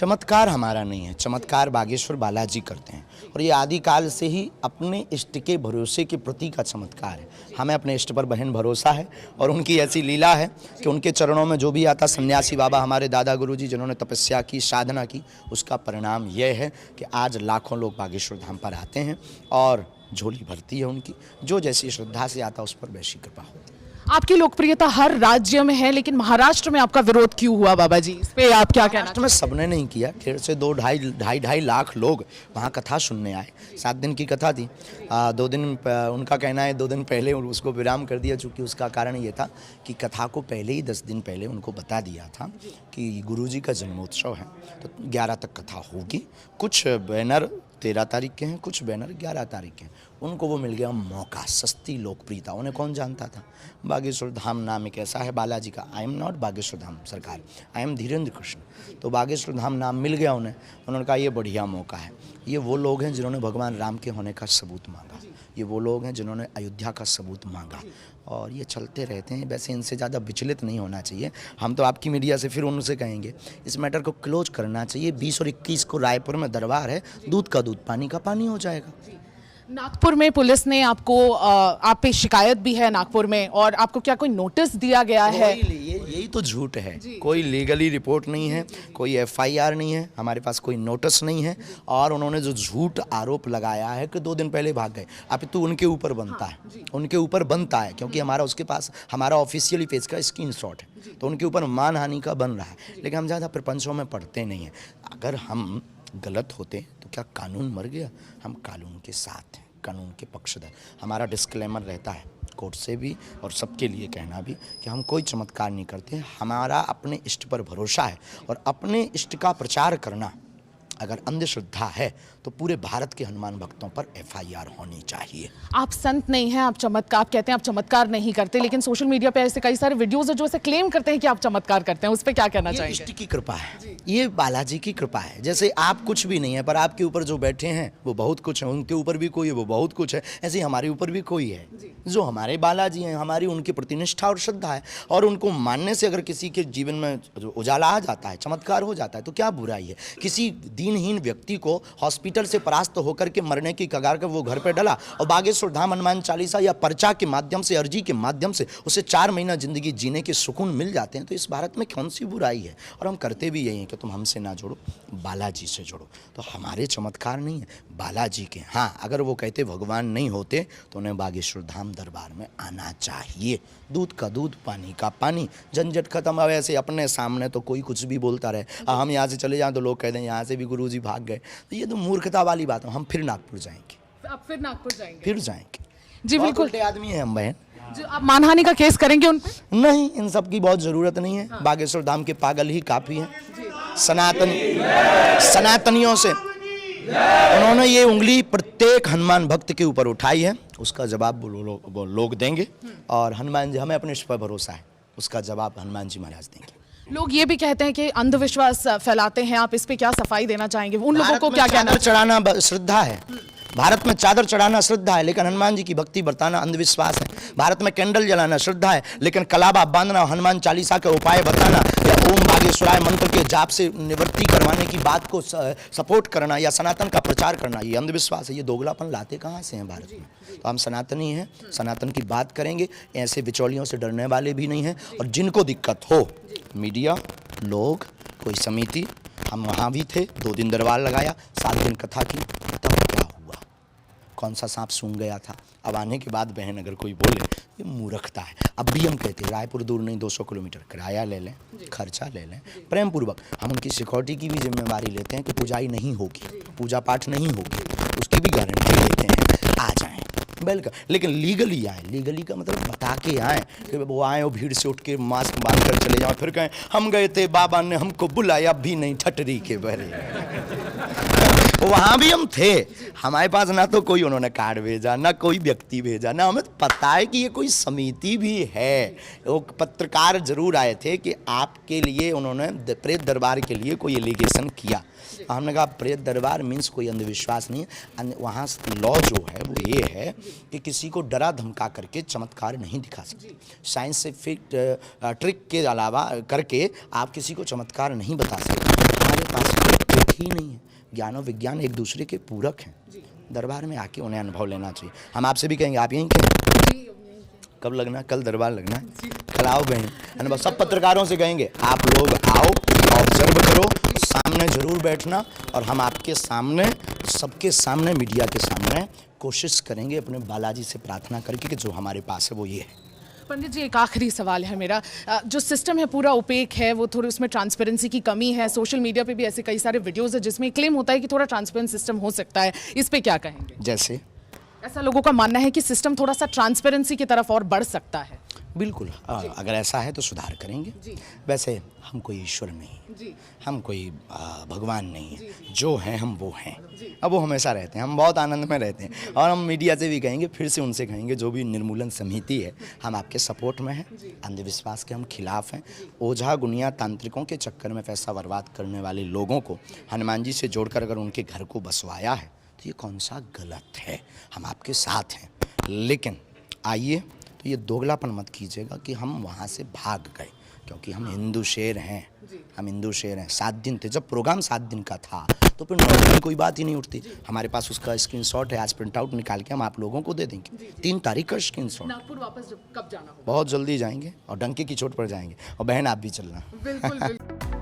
चमत्कार हमारा नहीं है, चमत्कार बागेश्वर बालाजी करते हैं और ये आदिकाल से ही अपने इष्ट के भरोसे के प्रति का चमत्कार है। हमें अपने इष्ट पर बहन भरोसा है और उनकी ऐसी लीला है कि उनके चरणों में जो भी आता, सन्यासी बाबा हमारे दादा गुरुजी जिन्होंने तपस्या की, साधना की, उसका परिणाम यह है कि आज लाखों लोग बागेश्वर धाम पर आते हैं और झोली भरती है उनकी, जो जैसी श्रद्धा से आता उस पर वैसी कृपा होती है। आपकी लोकप्रियता हर राज्य में है, लेकिन महाराष्ट्र में आपका विरोध क्यों हुआ बाबा जी? इस पे आप क्या कहना? महाराष्ट्र में सबने नहीं किया, 1.5 से 2 ढाई लाख लोग वहाँ कथा सुनने आए। 7 दिन की कथा थी। 2 दिन उनका कहना है 2 दिन पहले उसको विराम कर दिया, चूँकि उसका कारण ये था कि कथा को पहले ही 10 दिन पहले उनको बता दिया था कि गुरुजी का जन्मोत्सव है तो 11 तक कथा होगी। कुछ बैनर 13 तारीख के हैं, कुछ बैनर 11 तारीख के हैं। उनको वो मिल गया मौका, सस्ती लोकप्रियता। उन्हें कौन जानता था? बागेश्वर धाम नाम एक ऐसा है बालाजी का। I am not Bageshwar Dham सरकार, आई एम धीरेन्द्र कृष्ण। तो बागेश्वर धाम नाम मिल गया उन्हें। उन्होंने कहा ये बढ़िया मौका है। ये वो लोग हैं जिन्होंने भगवान राम के होने का सबूत मांगा, ये वो लोग हैं जिन्होंने अयोध्या का सबूत मांगा और ये चलते रहते हैं। वैसे इनसे ज़्यादा विचलित नहीं होना चाहिए। हम तो आपकी मीडिया से फिर उनसे कहेंगे इस मैटर को क्लोज करना चाहिए। 20 और 21 को रायपुर में दरबार है, दूध का दूध पानी का पानी हो जाएगा। नागपुर में पुलिस ने आपको आप पे शिकायत भी है नागपुर में, और आपको क्या कोई नोटिस दिया गया है? यही तो झूठ है। कोई लीगली रिपोर्ट नहीं है, कोई FIR नहीं है, हमारे पास कोई नोटिस नहीं है। और उन्होंने जो झूठ आरोप लगाया है कि 2 दिन पहले भाग गए, अब तो उनके ऊपर बनता है, उनके ऊपर बनता है, क्योंकि हमारा उसके पास हमारा ऑफिशियली पेज का स्क्रीनशॉट है, तो उनके ऊपर मानहानि का बन रहा है। लेकिन हम ज़्यादा प्रपंचों में पढ़ते नहीं हैं। अगर हम गलत होते तो क्या कानून मर गया? हम कानून के साथ हैं, कानून के पक्षधर। हमारा डिस्क्लेमर रहता है कोर्ट से भी और सबके लिए कहना भी कि हम कोई चमत्कार नहीं करते। हमारा अपने इष्ट पर भरोसा है और अपने इष्ट का प्रचार करना अगर अंधश्रद्धा है तो पूरे भारत के हनुमान भक्तों पर FIR होनी चाहिए। आप संत नहीं हैं, आप चमत्कार, आप कहते हैं आप चमत्कार नहीं करते, लेकिन सोशल मीडिया पे ऐसे कई सारे वीडियोस है जो ऐसे क्लेम करते हैं कि आप चमत्कार करते हैं। उस पर क्या कहना चाहिए? इष्ट की कृपा है, ये बालाजी की कृपा है। जैसे आप कुछ भी नहीं है, पर आपके ऊपर जो बैठे हैं वो बहुत कुछ है, उनके ऊपर भी कोई है वो बहुत कुछ है, ऐसे ही हमारे ऊपर भी कोई है जो हमारे बालाजी हैं। हमारी उनकी प्रति निष्ठा और श्रद्धा है और उनको मानने से अगर किसी के जीवन में उजाला आ जाता है, चमत्कार हो जाता है, तो क्या बुराई है? किसी दीनहीन व्यक्ति को हॉस्पिटल से परास्त होकर के मरने की कगार पर वो घर पे डला और बागेश्वर धाम हनुमान चालीसा या पर्चा के माध्यम से, अर्जी के माध्यम से उसे 4 महीना जिंदगी जीने के सुकून मिल जाते हैं, तो इस भारत में कौन सी बुराई है? और हम करते भी यही हैं कि तुम हमसे ना जोड़ो, बालाजी से जोड़ो। तो हमारे चमत्कार नहीं है, बालाजी के। हाँ, अगर वो कहते भगवान नहीं होते तो उन्हें बागेश्वर धाम दरबार में आना चाहिए। दूध का दूध पानी का पानी, झंझट खत्म। अब ऐसे अपने सामने तो कोई कुछ भी बोलता रहे, हम यहाँ से चले जाएं तो लोग कहते हैं यहाँ से भी गुरुजी भाग गए, तो ये तो मूर्खता वाली बात है। हम फिर नागपुर जाएंगे, आप फिर नागपुर जाएंगे? फिर जाएंगे जी बिल्कुल। आदमी है हम बहन। जो आप मानहानि का केस करेंगे उन पे? नहीं, इन सब की बहुत ज़रूरत नहीं है। बागेश्वर धाम के पागल ही काफ़ी हैं। सनातनियों से उन्होंने ये उंगली प्रत्येक हनुमान भक्त के ऊपर उठाई है, उसका जवाब वो लोग देंगे। और हनुमान जी, हमें अपने इस पर भरोसा है, उसका जवाब हनुमान जी महाराज देंगे। लोग ये भी कहते हैं कि अंधविश्वास फैलाते हैं, आप इस पे क्या सफाई देना चाहेंगे? उन लोगों को क्या कहना? चढ़ाना श्रद्धा है, भारत में चादर चढ़ाना श्रद्धा है, लेकिन हनुमान जी की भक्ति बरताना अंधविश्वास है। भारत में कैंडल जलाना श्रद्धा है, लेकिन कलाबा बांधना, हनुमान चालीसा के उपाय बताना या ओम बागेश्वराय मंत्र के जाप से निवृत्ति करवाने की बात को सपोर्ट करना या सनातन का प्रचार करना, ये अंधविश्वास है। ये दोगलापन लाते कहाँ से हैं भारत में? तो हम सनातनी हैं, सनातन की बात करेंगे, ऐसे बिचौलियों से डरने वाले भी नहीं हैं। और जिनको दिक्कत हो, मीडिया, लोग, कोई समिति, हम वहाँ भी थे, 2 दिन दरबार लगाया, 7 दिन कथा की, तब क्या हुआ? कौन सा सांप सूंघ गया था? अब आने के बाद बहन अगर कोई बोले ये मूर्खता है। अब भी हम कहते हैं रायपुर दूर नहीं, 200 किलोमीटर किराया ले लें, खर्चा ले लें, प्रेम पूर्वक। हम उनकी सिक्योरिटी की भी जिम्मेवारी लेते हैं कि पूजाई नहीं होगी, पूजा पाठ नहीं होगी, उसकी भी गारंटी लेते हैं। आ जाएँ वेलकम, लेकिन लीगली आए। लीगली का मतलब बता के आए कि वो आए और भीड़ से उठ के मास्क बांध कर चले जाओ, फिर कहें हम गए थे, बाबा ने हमको बुलाया भी नहीं, ठटरी के बरे। वहाँ भी हम थे, हमारे पास ना तो कोई उन्होंने कार्ड भेजा, ना कोई व्यक्ति भेजा, ना हमें पता है कि ये कोई समिति भी है। वो पत्रकार जरूर आए थे कि आपके लिए उन्होंने प्रेत दरबार के लिए कोई एलिगेशन किया। हमने कहा प्रेत दरबार मीन्स कोई अंधविश्वास नहीं है। वहाँ लॉ जो है वो ये है कि किसी को डरा धमका करके चमत्कार नहीं दिखा सकते। साइंटिफिक ट्रिक के अलावा करके आप किसी को चमत्कार नहीं बता सकते। हमारे पास ही नहीं है। ज्ञान और विज्ञान एक दूसरे के पूरक हैं। दरबार में आके उन्हें अनुभव लेना चाहिए। हम आपसे भी कहेंगे, आप यहीं के कब लगना, कल दरबार लगना है, कल आओ बहन अनुभव। सब पत्रकारों से कहेंगे आप लोग आओ, ऑब्जर्व करो, सामने जरूर बैठना, और हम आपके सामने, सबके सामने, मीडिया के सामने कोशिश करेंगे अपने बालाजी से प्रार्थना करके कि जो हमारे पास है वो ये है। पंडित जी, एक आखिरी सवाल है मेरा। जो सिस्टम है पूरा ओपेक है, वो थोड़ी उसमें ट्रांसपेरेंसी की कमी है। सोशल मीडिया पे भी ऐसे कई सारे वीडियोस है जिसमें क्लेम होता है कि थोड़ा ट्रांसपेरेंट सिस्टम हो सकता है, इस पे क्या कहेंगे? जैसे ऐसा लोगों का मानना है कि सिस्टम थोड़ा सा ट्रांसपेरेंसी की तरफ और बढ़ सकता है। बिल्कुल, अगर ऐसा है तो सुधार करेंगे। वैसे हम कोई ईश्वर नहीं, हम कोई भगवान नहीं है, जो हैं हम वो हैं। अब वो हमेशा रहते हैं, हम बहुत आनंद में रहते हैं। और हम मीडिया से भी कहेंगे, फिर से उनसे कहेंगे, जो भी निर्मूलन समिति है, हम आपके सपोर्ट में हैं। अंधविश्वास के हम खिलाफ हैं। ओझा गुनिया तांत्रिकों के चक्कर में पैसा बर्बाद करने वाले लोगों को हनुमान जी से जोड़कर अगर उनके घर को बसवाया है तो ये कौन सा गलत है। हम आपके साथ हैं, लेकिन आइए तो ये दोगलापन मत कीजिएगा कि हम वहाँ से भाग गए, क्योंकि हम हिंदू शेर हैं। हम हिंदू शेर हैं। 7 दिन थे, जब प्रोग्राम 7 दिन का था तो फिर 9 दिन की कोई बात ही नहीं उठती। हमारे पास उसका स्क्रीनशॉट है, आज प्रिंट आउट निकाल के हम आप लोगों को दे देंगे। 3 तारीख का स्क्रीनशॉट। नागपुर वापस कब जाना होगा? बहुत जल्दी जाएंगे और डंके की चोट पर जाएंगे। और बहन आप भी चलना। बिल्कुल बिल्कुल।